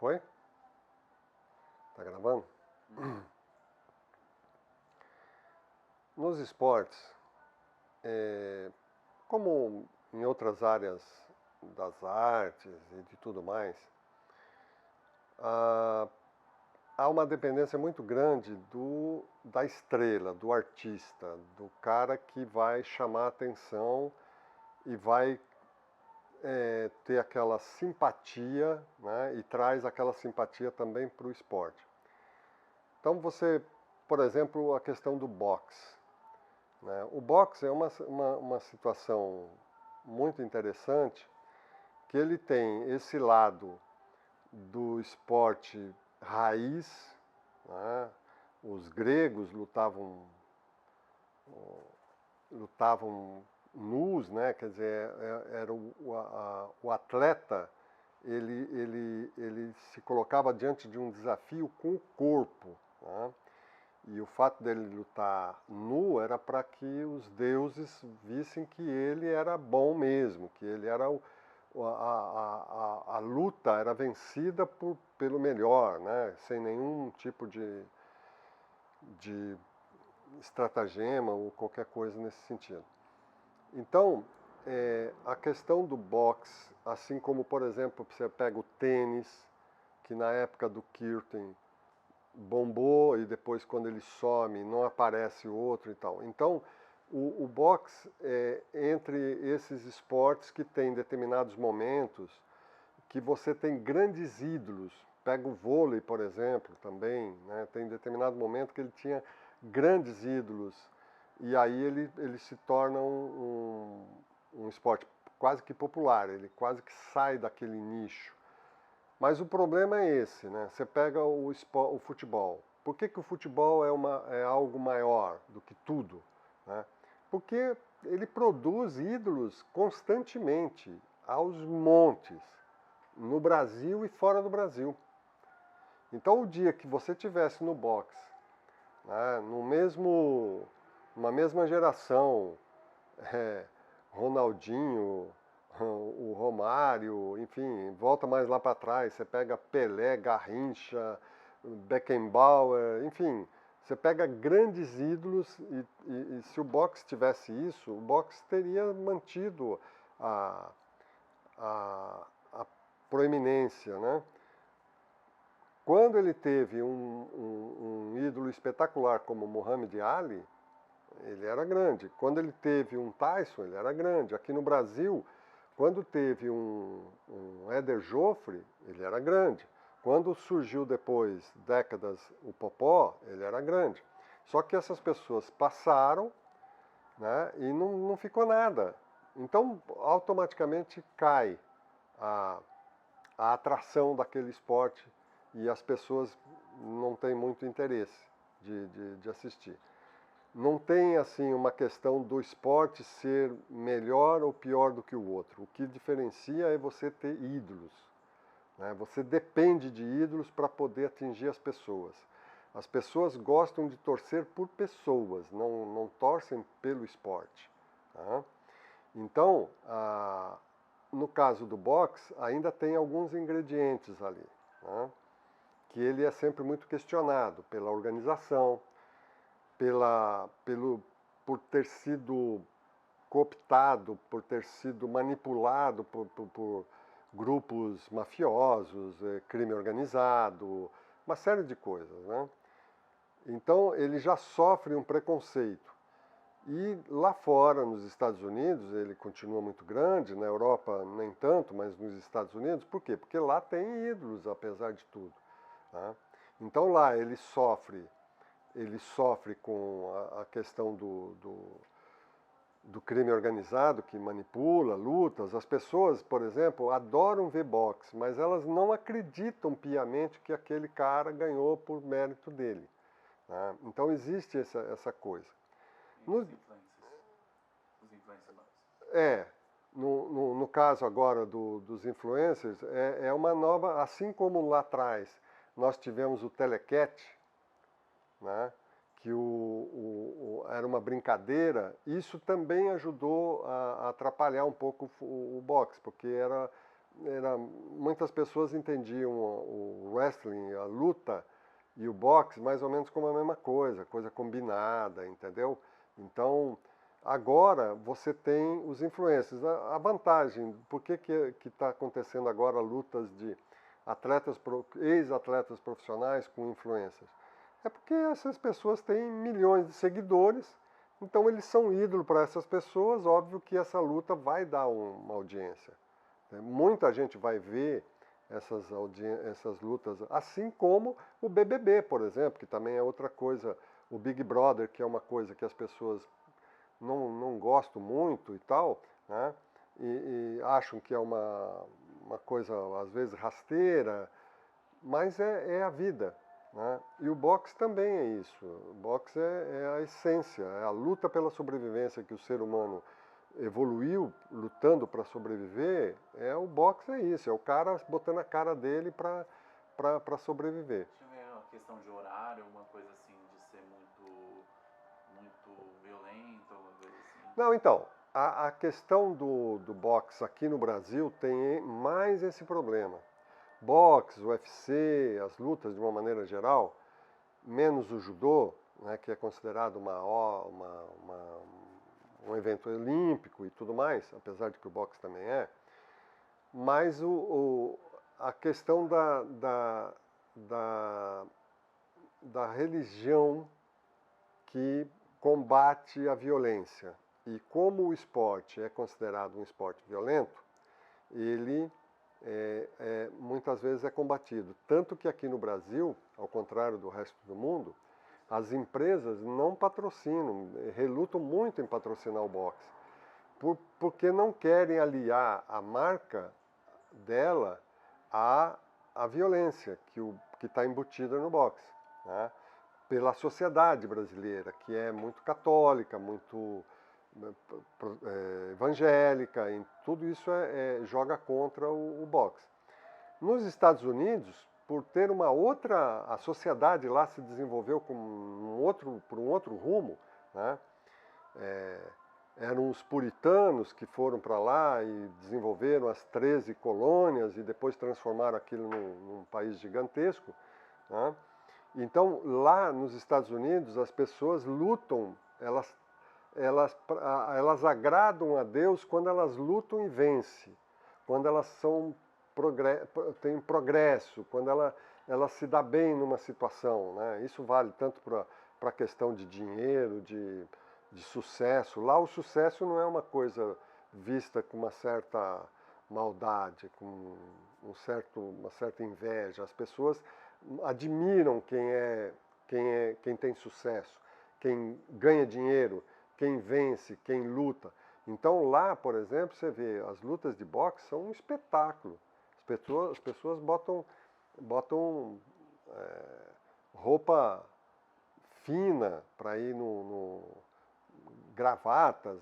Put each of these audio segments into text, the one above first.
Foi? Tá gravando? Nos esportes, como em outras áreas das artes e de tudo mais, há uma dependência muito grande da estrela, do artista, do cara que vai chamar a atenção e vai ter aquela simpatia, né, e traz aquela simpatia também para o esporte. Então você, por exemplo, a questão do boxe, né? O boxe é uma situação muito interessante, que ele tem esse lado do esporte raiz, né? Os gregos lutavam nus, né? Quer dizer, era o atleta, ele se colocava diante de um desafio com o corpo, né? E o fato dele lutar nu era para que os deuses vissem que ele era bom mesmo, que ele era a luta era vencida pelo melhor, né? Sem nenhum tipo de estratagema ou qualquer coisa nesse sentido. Então, a questão do boxe, assim como, por exemplo, você pega o tênis, que na época do Kürten bombou e depois quando ele some não aparece outro e tal. Então, o boxe é entre esses esportes que tem determinados momentos que você tem grandes ídolos. Pega o vôlei, por exemplo, também, né? Tem determinado momento que ele tinha grandes ídolos e aí ele se torna um esporte quase que popular, ele quase que sai daquele nicho. Mas o problema é esse, né? Você pega o futebol. Por que o futebol é algo maior do que tudo, né? Porque ele produz ídolos constantemente, aos montes, no Brasil e fora do Brasil. Então o dia que você tivesse no boxe, né, numa mesma geração, Ronaldinho, o Romário, enfim, volta mais lá para trás, você pega Pelé, Garrincha, Beckenbauer, enfim, você pega grandes ídolos e se o boxe tivesse isso, o boxe teria mantido a proeminência, né? Quando ele teve um ídolo espetacular como Muhammad Ali, ele era grande. Quando ele teve um Tyson, ele era grande. Aqui no Brasil, quando teve um Éder Joffre, ele era grande. Quando surgiu depois, décadas, o Popó, ele era grande. Só que essas pessoas passaram, né, e não ficou nada. Então, automaticamente cai a atração daquele esporte e as pessoas não têm muito interesse de assistir. Não tem assim uma questão do esporte ser melhor ou pior do que o outro. O que diferencia é você ter ídolos, né? Você depende de ídolos para poder atingir as pessoas. As pessoas gostam de torcer por pessoas, não torcem pelo esporte, tá? Então, no caso do boxe, ainda tem alguns ingredientes ali, né? Que ele é sempre muito questionado pela organização, por ter sido cooptado, por ter sido manipulado por grupos mafiosos, crime organizado, uma série de coisas, né? Então ele já sofre um preconceito. E lá fora, nos Estados Unidos, ele continua muito grande, na Europa nem tanto, mas nos Estados Unidos, por quê? Porque lá tem ídolos, apesar de tudo, tá? Então lá ele sofre com a questão do crime organizado que manipula, lutas. As pessoas, por exemplo, adoram ver boxe, mas elas não acreditam piamente que aquele cara ganhou por mérito dele, né? Então existe essa coisa. Os influencers. No caso agora dos influencers, é uma nova, assim como lá atrás nós tivemos o telecat, né, que era uma brincadeira, isso também ajudou a atrapalhar um pouco o boxe, porque era muitas pessoas entendiam o wrestling, a luta e o boxe mais ou menos como a mesma coisa combinada, entendeu? Então, agora você tem os influencers. A vantagem, por que está acontecendo agora lutas de ex-atletas profissionais com influencers? É porque essas pessoas têm milhões de seguidores, então eles são ídolo para essas pessoas, óbvio que essa luta vai dar uma audiência. Muita gente vai ver essas lutas, assim como o BBB, por exemplo, que também é outra coisa, o Big Brother, que é uma coisa que as pessoas não gostam muito e tal, né? E acham que é uma coisa, às vezes, rasteira, mas é a vida. Né? E o boxe também é isso. O boxe é a essência, é a luta pela sobrevivência que o ser humano evoluiu lutando para sobreviver. O boxe é isso, é o cara botando a cara dele para sobreviver. Deixa eu ver uma questão de horário, alguma coisa assim, de ser muito violento, alguma coisa assim. Não, então, a questão do boxe aqui no Brasil tem mais esse problema. Boxe, UFC, as lutas de uma maneira geral, menos o judô, né, que é considerado um evento olímpico e tudo mais, apesar de que o boxe também é, mas a questão da religião que combate a violência. E como o esporte é considerado um esporte violento, ele muitas vezes é combatido. Tanto que aqui no Brasil, ao contrário do resto do mundo, as empresas não patrocinam, relutam muito em patrocinar o boxe, porque não querem aliar a marca dela à violência que está embutida no boxe. Né? Pela sociedade brasileira, que é muito católica, muito evangélica, e tudo isso joga contra o boxe. Nos Estados Unidos, por ter a sociedade lá se desenvolveu por um outro rumo, né? Eram os puritanos que foram para lá e desenvolveram as 13 colônias e depois transformaram aquilo num país gigantesco, né? Então, lá nos Estados Unidos, as pessoas lutam, elas agradam a Deus quando elas lutam e vencem, quando elas têm progresso, quando ela se dá bem numa situação. Né? Isso vale tanto para a questão de dinheiro, de sucesso. Lá o sucesso não é uma coisa vista com uma certa maldade, com uma certa inveja. As pessoas admiram quem tem sucesso, quem ganha dinheiro, quem vence, quem luta. Então lá, por exemplo, você vê, as lutas de boxe são um espetáculo. As pessoas botam roupa fina para ir gravatas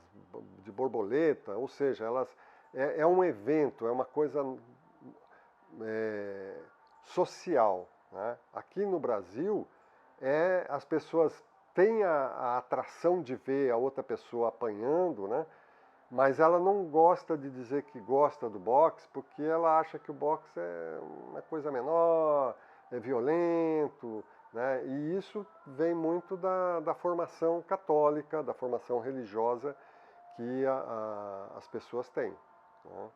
de borboleta, ou seja, é um evento, é uma coisa social. Né? Aqui no Brasil, as pessoas têm a atração de ver a outra pessoa apanhando, né? Mas ela não gosta de dizer que gosta do boxe, porque ela acha que o boxe é uma coisa menor, é violento, né? E isso vem muito da formação católica, da formação religiosa que as pessoas têm. Né?